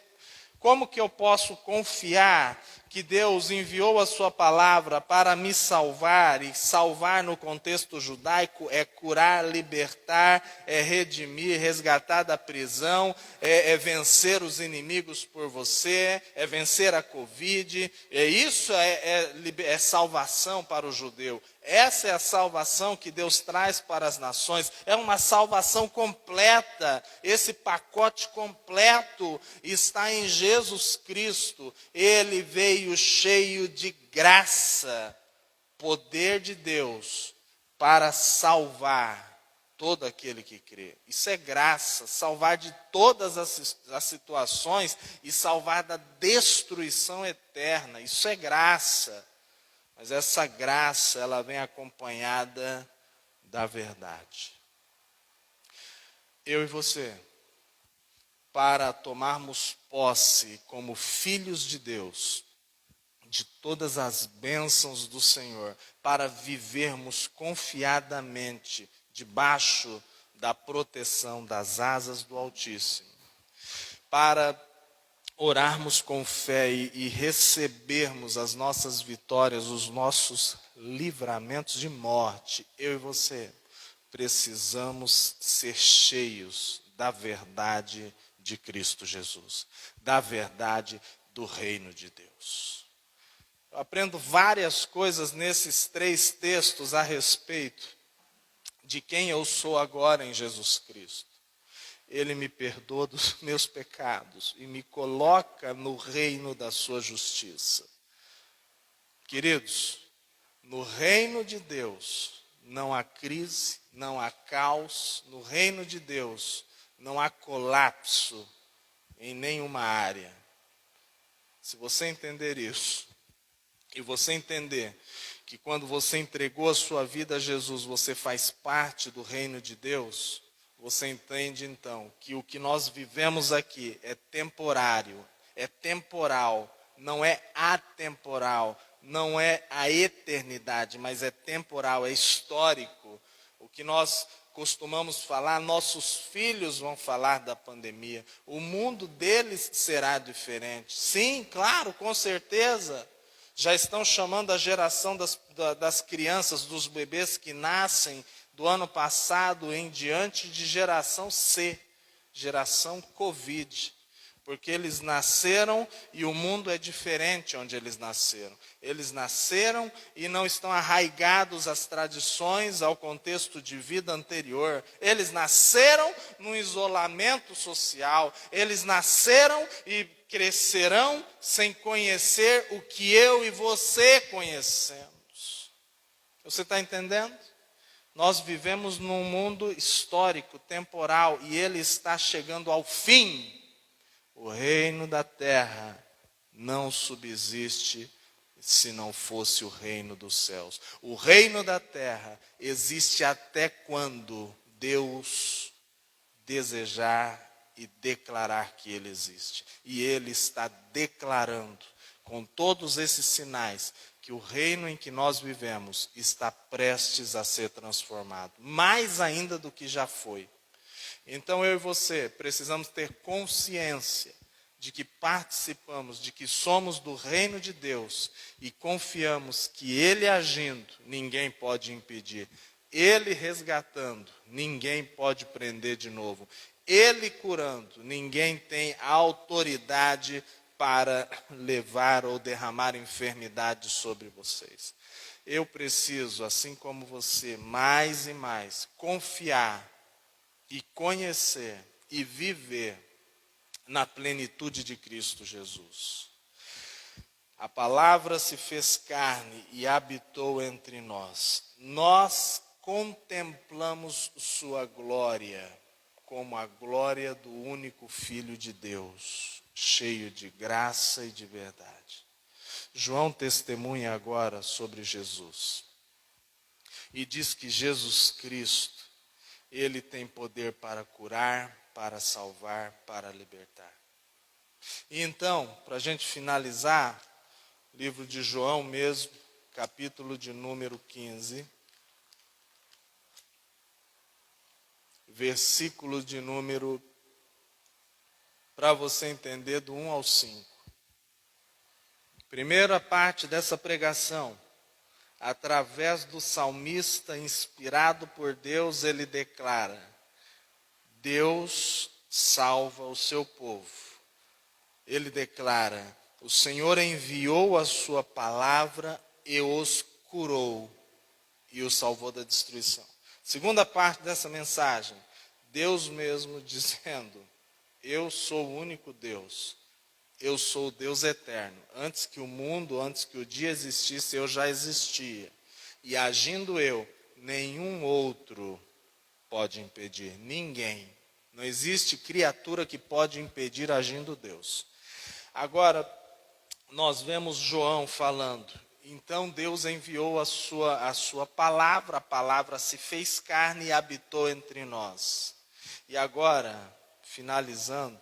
Como que eu posso confiar que Deus enviou a sua palavra para me salvar, e salvar no contexto judaico é curar, libertar, é redimir, resgatar da prisão, é vencer os inimigos por você, é vencer a Covid, isso é salvação para o judeu. Essa é a salvação que Deus traz para as nações. É uma salvação completa. Esse pacote completo está em Jesus Cristo. Ele veio cheio de graça, poder de Deus, para salvar todo aquele que crê. Isso é graça, salvar de todas as situações e salvar da destruição eterna. Isso é graça. Mas essa graça, ela vem acompanhada da verdade. Eu e você, para tomarmos posse como filhos de Deus, de todas as bênçãos do Senhor, para vivermos confiadamente debaixo da proteção das asas do Altíssimo, para orarmos com fé e recebermos as nossas vitórias, os nossos livramentos de morte, eu e você precisamos ser cheios da verdade de Cristo Jesus, da verdade do reino de Deus. Eu aprendo várias coisas nesses 3 textos a respeito de quem eu sou agora em Jesus Cristo. Ele me perdoa dos meus pecados e me coloca no reino da sua justiça. Queridos, no reino de Deus não há crise, não há caos. No reino de Deus não há colapso em nenhuma área. Se você entender isso, e você entender que quando você entregou a sua vida a Jesus, você faz parte do reino de Deus, você entende então que o que nós vivemos aqui é temporário, é temporal, não é atemporal, não é a eternidade, mas é temporal, é histórico. O que nós costumamos falar, nossos filhos vão falar da pandemia, o mundo deles será diferente. Sim, claro, com certeza. Já estão chamando a geração das crianças, dos bebês que nascem do ano passado em diante de geração C, geração Covid, porque eles nasceram e o mundo é diferente onde eles nasceram. Eles nasceram e não estão arraigados às tradições, ao contexto de vida anterior. Eles nasceram no isolamento social. Eles nasceram e crescerão sem conhecer o que eu e você conhecemos. Você está entendendo? Nós vivemos num mundo histórico, temporal, e ele está chegando ao fim. O reino da terra não subsiste se não fosse o reino dos céus. O reino da terra existe até quando Deus desejar e declarar que ele existe. E ele está declarando, com todos esses sinais, que o reino em que nós vivemos está prestes a ser transformado, mais ainda do que já foi. Então eu e você precisamos ter consciência de que participamos, de que somos do reino de Deus e confiamos que ele agindo, ninguém pode impedir. Ele resgatando, ninguém pode prender de novo. Ele curando, ninguém tem autoridade para levar ou derramar enfermidade sobre vocês. Eu preciso, assim como você, mais e mais confiar e conhecer e viver na plenitude de Cristo Jesus. A palavra se fez carne e habitou entre nós. Nós contemplamos sua glória como a glória do único Filho de Deus, cheio de graça e de verdade. João testemunha agora sobre Jesus e diz que Jesus Cristo, ele tem poder para curar, para salvar, para libertar. E então, para a gente finalizar, livro de João mesmo, capítulo de número 15, versículo de número, para você entender, do 1 ao 5. Primeira parte dessa pregação, através do salmista inspirado por Deus, ele declara: Deus salva o seu povo. Ele declara: o Senhor enviou a sua palavra e os curou e os salvou da destruição. Segunda parte dessa mensagem, Deus mesmo dizendo: eu sou o único Deus, eu sou o Deus eterno. Antes que o mundo, antes que o dia existisse, eu já existia. E agindo eu, nenhum outro pode impedir, ninguém. Não existe criatura que pode impedir agindo Deus. Agora, nós vemos João falando, então Deus enviou a sua palavra, a palavra se fez carne e habitou entre nós. E agora, finalizando,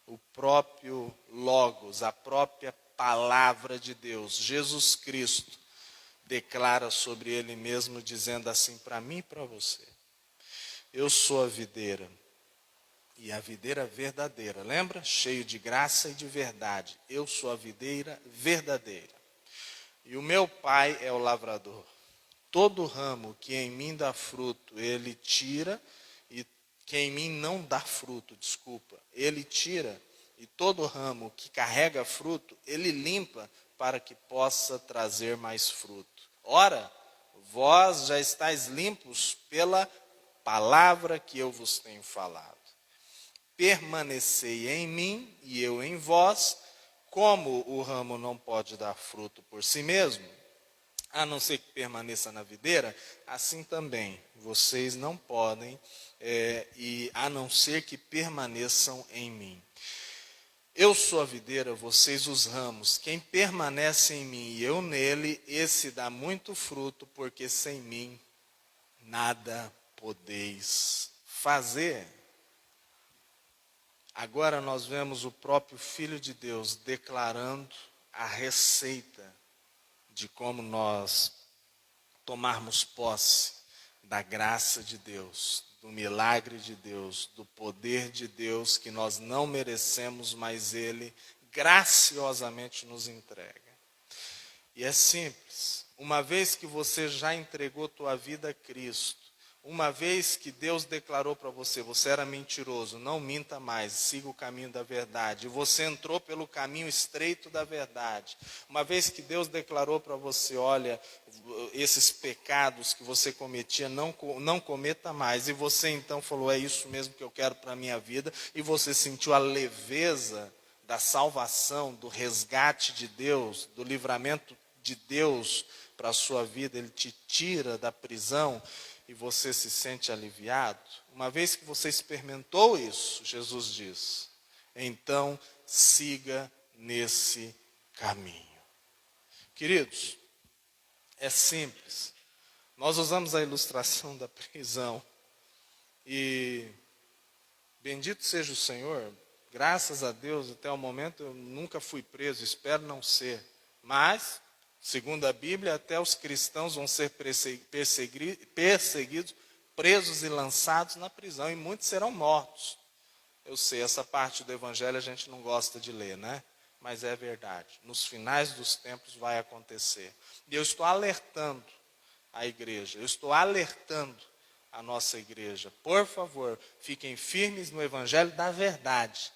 o próprio Logos, a própria palavra de Deus, Jesus Cristo, declara sobre ele mesmo, dizendo assim para mim e para você: eu sou a videira, e a videira verdadeira. Lembra? Cheio de graça e de verdade. Eu sou a videira verdadeira. E o meu Pai é o lavrador. Todo ramo que em mim dá fruto, ele tira, e que em mim não dá fruto, ele tira, e todo ramo que carrega fruto, ele limpa para que possa trazer mais fruto. Ora, vós já estáis limpos pela palavra que eu vos tenho falado. Permanecei em mim e eu em vós, como o ramo não pode dar fruto por si mesmo, a não ser que permaneça na videira, assim também vocês não podem, e a não ser que permaneçam em mim. Eu sou a videira, vocês os ramos. Quem permanece em mim e eu nele, esse dá muito fruto, porque sem mim nada podeis fazer. Agora nós vemos o próprio Filho de Deus declarando a receita de como nós tomarmos posse da graça de Deus, do milagre de Deus, do poder de Deus que nós não merecemos, mas Ele graciosamente nos entrega. E é simples. Uma vez que você já entregou tua vida a Cristo, uma vez que Deus declarou para você, você era mentiroso, não minta mais, siga o caminho da verdade. E você entrou pelo caminho estreito da verdade. Uma vez que Deus declarou para você, olha, esses pecados que você cometia, não cometa mais. E você então falou, é isso mesmo que eu quero para a minha vida. E você sentiu a leveza da salvação, do resgate de Deus, do livramento de Deus para a sua vida. Ele te tira da prisão. E você se sente aliviado, uma vez que você experimentou isso, Jesus diz, então siga nesse caminho. Queridos, é simples. Nós usamos a ilustração da prisão e bendito seja o Senhor, graças a Deus, até o momento eu nunca fui preso, espero não ser, mas segundo a Bíblia, até os cristãos vão ser perseguidos, presos e lançados na prisão, e muitos serão mortos. Eu sei, essa parte do Evangelho a gente não gosta de ler, né? Mas é verdade. Nos finais dos tempos vai acontecer. E eu estou alertando a igreja, eu estou alertando a nossa igreja. Por favor, fiquem firmes no Evangelho da verdade.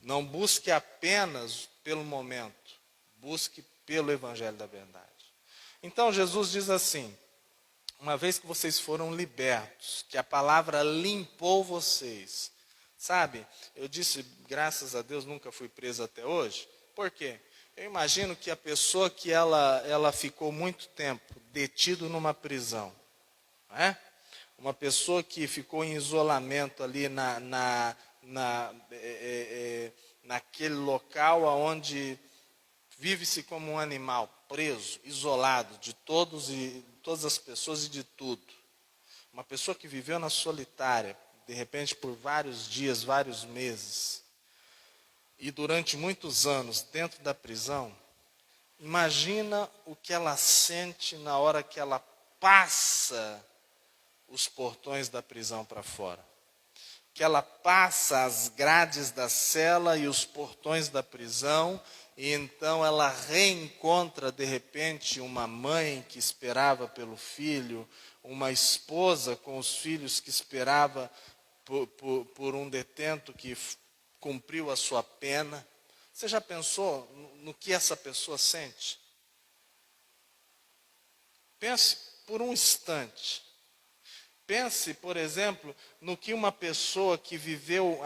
Não busque apenas pelo momento, busque pelo Evangelho da verdade. Então Jesus diz assim, uma vez que vocês foram libertos, que a palavra limpou vocês, sabe, eu disse, graças a Deus nunca fui preso até hoje, por quê? Eu imagino que a pessoa que ela ficou muito tempo detido numa prisão, não é? Uma pessoa que ficou em isolamento ali naquele local onde vive-se como um animal, preso, isolado de todas as pessoas e de tudo. Uma pessoa que viveu na solitária, de repente por vários dias, vários meses, e durante muitos anos dentro da prisão, imagina o que ela sente na hora que ela passa os portões da prisão para fora. Que ela passa as grades da cela e os portões da prisão, e então ela reencontra de repente uma mãe que esperava pelo filho, uma esposa com os filhos que esperava por um detento que cumpriu a sua pena. Você já pensou no que essa pessoa sente? Pense por um instante. Pense, por exemplo, no que uma pessoa que viveu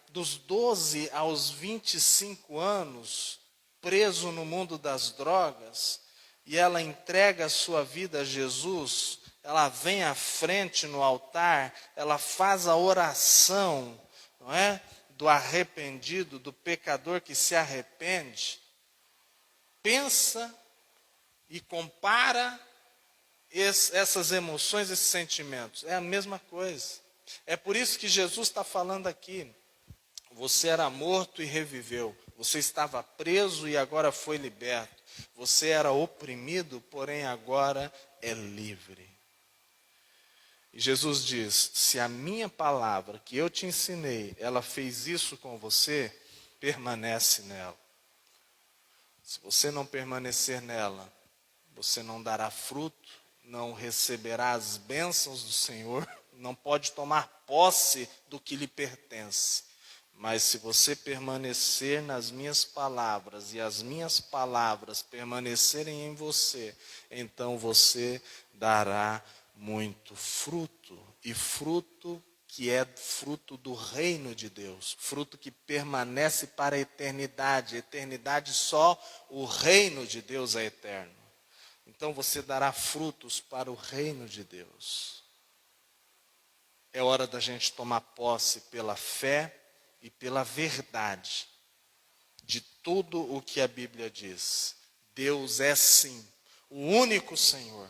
dos 12 aos 25 anos, preso no mundo das drogas, e ela entrega a sua vida a Jesus, ela vem à frente no altar, ela faz a oração, não é? Do arrependido, do pecador que se arrepende. Pensa e compara essas emoções, esses sentimentos. É a mesma coisa. É por isso que Jesus está falando aqui. Você era morto e reviveu. Você estava preso e agora foi liberto. Você era oprimido, porém agora é livre. E Jesus diz: se a minha palavra que eu te ensinei, ela fez isso com você, permanece nela. Se você não permanecer nela, você não dará fruto, não receberá as bênçãos do Senhor, não pode tomar posse do que lhe pertence. Mas se você permanecer nas minhas palavras e as minhas palavras permanecerem em você, então você dará muito fruto. E fruto que é fruto do reino de Deus, fruto que permanece para a eternidade. Eternidade só o reino de Deus é eterno. Então você dará frutos para o reino de Deus. É hora da gente tomar posse pela fé e pela verdade de tudo o que a Bíblia diz. Deus é sim o único Senhor.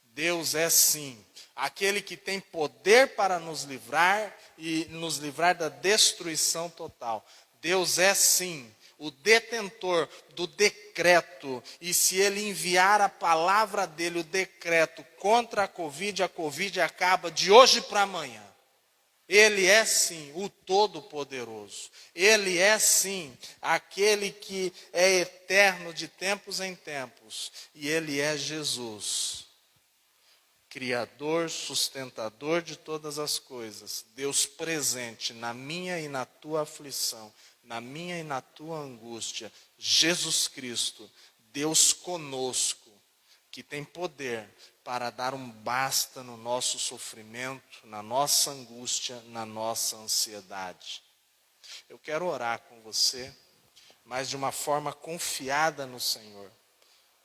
Deus é sim aquele que tem poder para nos livrar e nos livrar da destruição total. Deus é sim o detentor do decreto, e se ele enviar a palavra dele, o decreto contra a Covid acaba de hoje para amanhã. Ele é sim o Todo-Poderoso. Ele é sim aquele que é eterno de tempos em tempos. E ele é Jesus, Criador, sustentador de todas as coisas. Deus presente na minha e na tua aflição, na minha e na tua angústia. Jesus Cristo, Deus conosco, que tem poder para dar um basta no nosso sofrimento, na nossa angústia, na nossa ansiedade. Eu quero orar com você, mas de uma forma confiada no Senhor.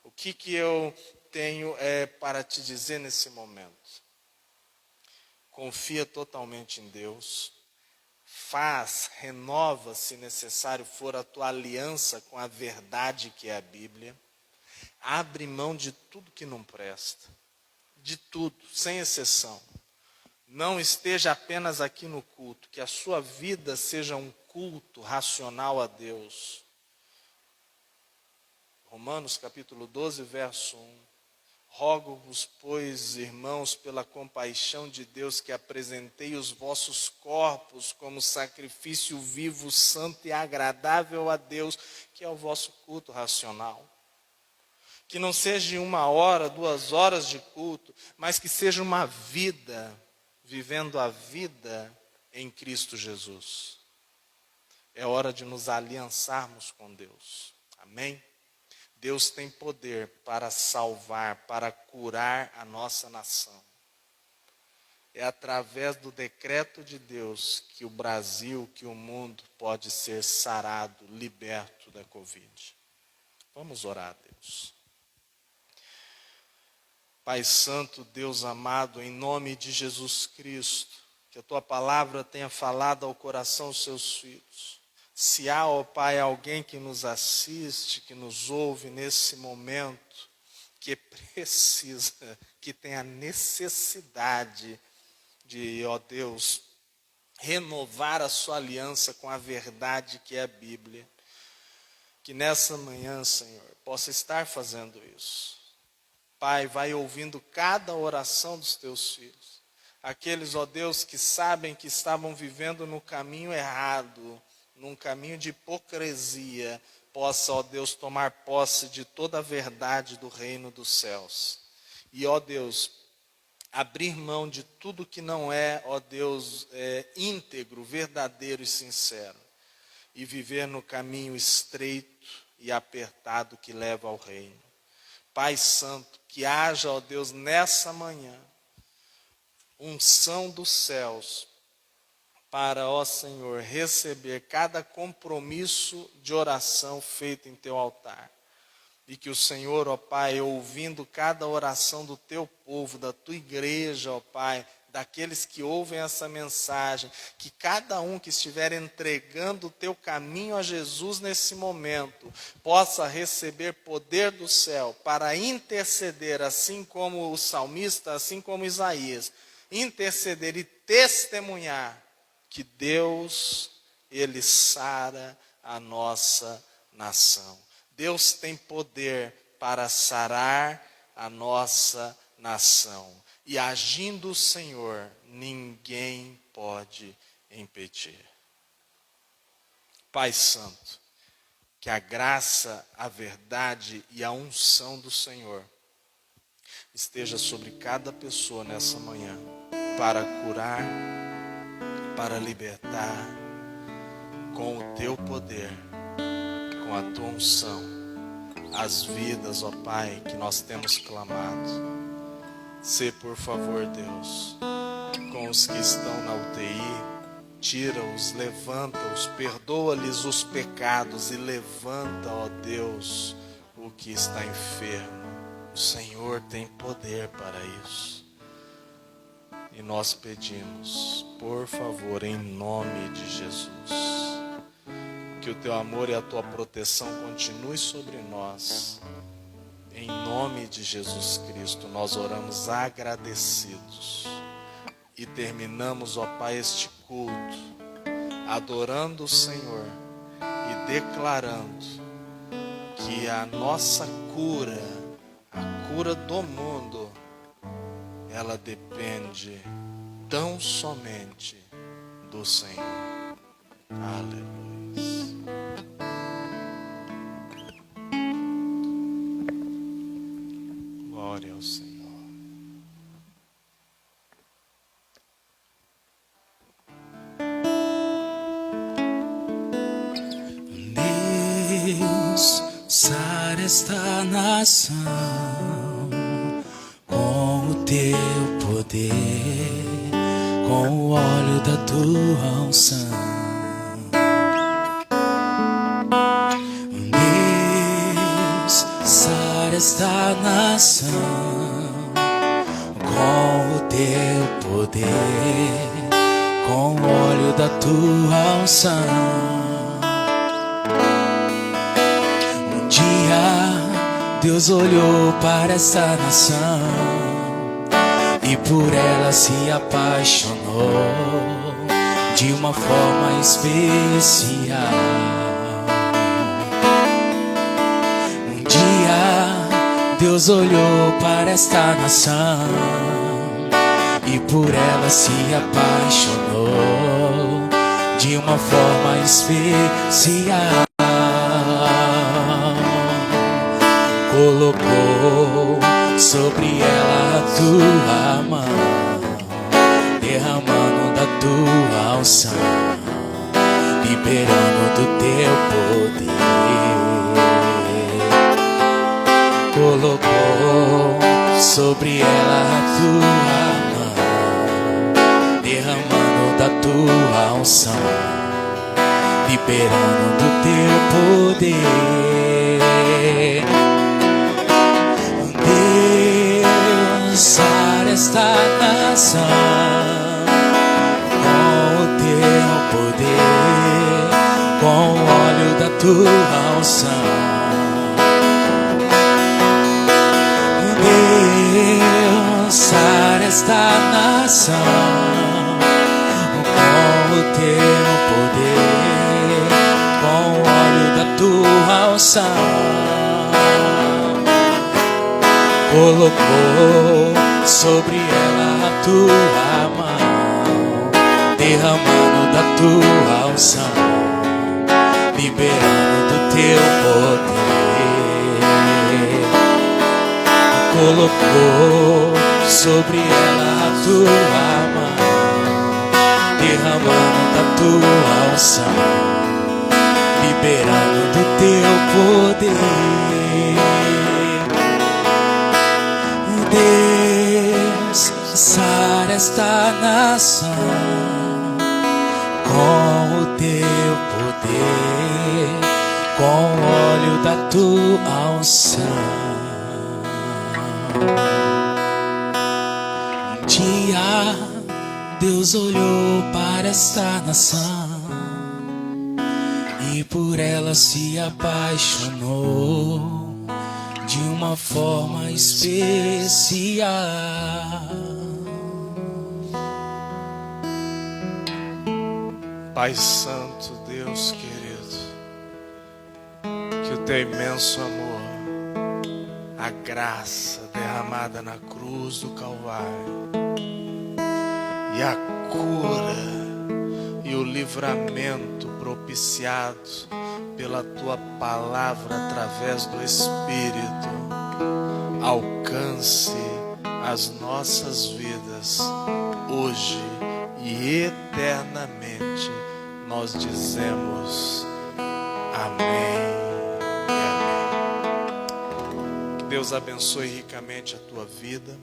O que eu tenho para te dizer nesse momento? Confia totalmente em Deus. Renova, se necessário for, a tua aliança com a verdade que é a Bíblia. Abre mão de tudo que não presta. De tudo, sem exceção. Não esteja apenas aqui no culto, que a sua vida seja um culto racional a Deus. Romanos capítulo 12, verso 1. Rogo-vos, pois, irmãos, pela compaixão de Deus, que apresentei os vossos corpos como sacrifício vivo, santo e agradável a Deus, que é o vosso culto racional. Que não seja 1 hora, 2 horas de culto, mas que seja uma vida, vivendo a vida em Cristo Jesus. É hora de nos aliançarmos com Deus. Amém? Deus tem poder para salvar, para curar a nossa nação. É através do decreto de Deus que o Brasil, que o mundo pode ser sarado, liberto da Covid. Vamos orar a Deus. Pai Santo, Deus amado, em nome de Jesus Cristo, que a Tua palavra tenha falado ao coração dos Seus filhos. Se há, ó Pai, alguém que nos assiste, que nos ouve nesse momento, que precisa, que tem a necessidade de, ó Deus, renovar a sua aliança com a verdade que é a Bíblia, que nessa manhã, Senhor, possa estar fazendo isso. Pai, vai ouvindo cada oração dos teus filhos. Aqueles, ó Deus, que sabem que estavam vivendo no caminho errado, num caminho de hipocrisia, possa, ó Deus, tomar posse de toda a verdade do reino dos céus. E, ó Deus, abrir mão de tudo que não é, ó Deus, íntegro, verdadeiro e sincero. E viver no caminho estreito e apertado que leva ao reino. Pai Santo, que haja, ó Deus, nessa manhã, unção dos céus, para, ó Senhor, receber cada compromisso de oração feito em Teu altar. E que o Senhor, ó Pai, ouvindo cada oração do Teu povo, da Tua igreja, ó Pai, daqueles que ouvem essa mensagem, que cada um que estiver entregando o Teu caminho a Jesus nesse momento, possa receber poder do céu para interceder, assim como o salmista, assim como Isaías, interceder e testemunhar que Deus, Ele sara a nossa nação. Deus tem poder para sarar a nossa nação. E agindo o Senhor, ninguém pode impedir. Pai Santo, que a graça, a verdade e a unção do Senhor esteja sobre cada pessoa nessa manhã, para curar, para libertar, com o teu poder, com a tua unção, as vidas, ó Pai, que nós temos clamado. Sê, por favor, Deus, com os que estão na UTI, tira-os, levanta-os, perdoa-lhes os pecados e levanta, ó Deus, o que está enfermo. O Senhor tem poder para isso. E nós pedimos, por favor, em nome de Jesus, que o teu amor e a tua proteção continue sobre nós. Em nome de Jesus Cristo, nós oramos agradecidos. E terminamos, ó Pai, este culto, adorando o Senhor e declarando que a nossa cura, a cura do mundo, ela depende tão somente do Senhor. Aleluia. Glória ao Senhor. Deus, sara esta nação com o teu poder, com o óleo da tua unção. Deus, sara esta nação com o teu poder, com o óleo da tua unção. Deus olhou para esta nação e por ela se apaixonou de uma forma especial. Um dia Deus olhou para esta nação e por ela se apaixonou de uma forma especial. Colocou sobre ela a tua mão, derramando da tua unção, liberando do teu poder. Colocou sobre ela a tua mão, derramando da tua unção, liberando do teu poder. Sara esta nação com o teu poder, com o óleo da tua unção. Deus, sara esta nação com o teu poder, com o óleo da tua unção. Colocou sobre ela a tua mão, derramando da tua unção, liberando do teu poder. Colocou sobre ela a tua mão, derramando da tua unção, liberando do teu poder. Deus, sara esta nação com o teu poder, com o óleo da tua unção. Um dia Deus olhou para esta nação e por ela se apaixonou de uma forma especial. Pai Santo, Deus querido, que o teu imenso amor, a graça derramada na cruz cruz do Calvário e a cura e o livramento propiciados pela tua palavra através do Espírito alcance as nossas vidas hoje e eternamente. Nós dizemos amém e amém. Que Deus abençoe ricamente a tua vida.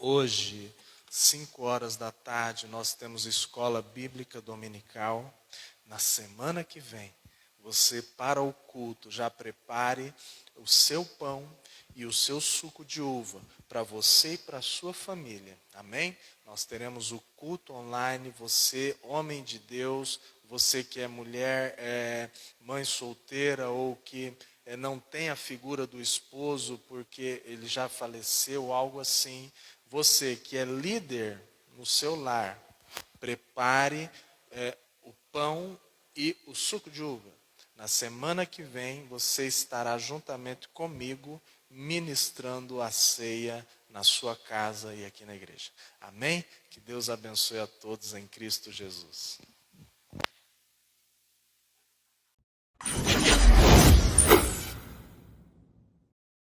Hoje, 5 horas da tarde, nós temos escola bíblica dominical. Na semana que vem, você para o culto já prepare o seu pão e o seu suco de uva para você e para a sua família. Amém? Nós teremos o culto online. Você, homem de Deus, você que é mulher, mãe solteira ou que não tem a figura do esposo porque ele já faleceu, algo assim. Você que é líder no seu lar, prepare o pão e o suco de uva. Na semana que vem, você estará juntamente comigo ministrando a ceia na sua casa e aqui na igreja. Amém? Que Deus abençoe a todos em Cristo Jesus.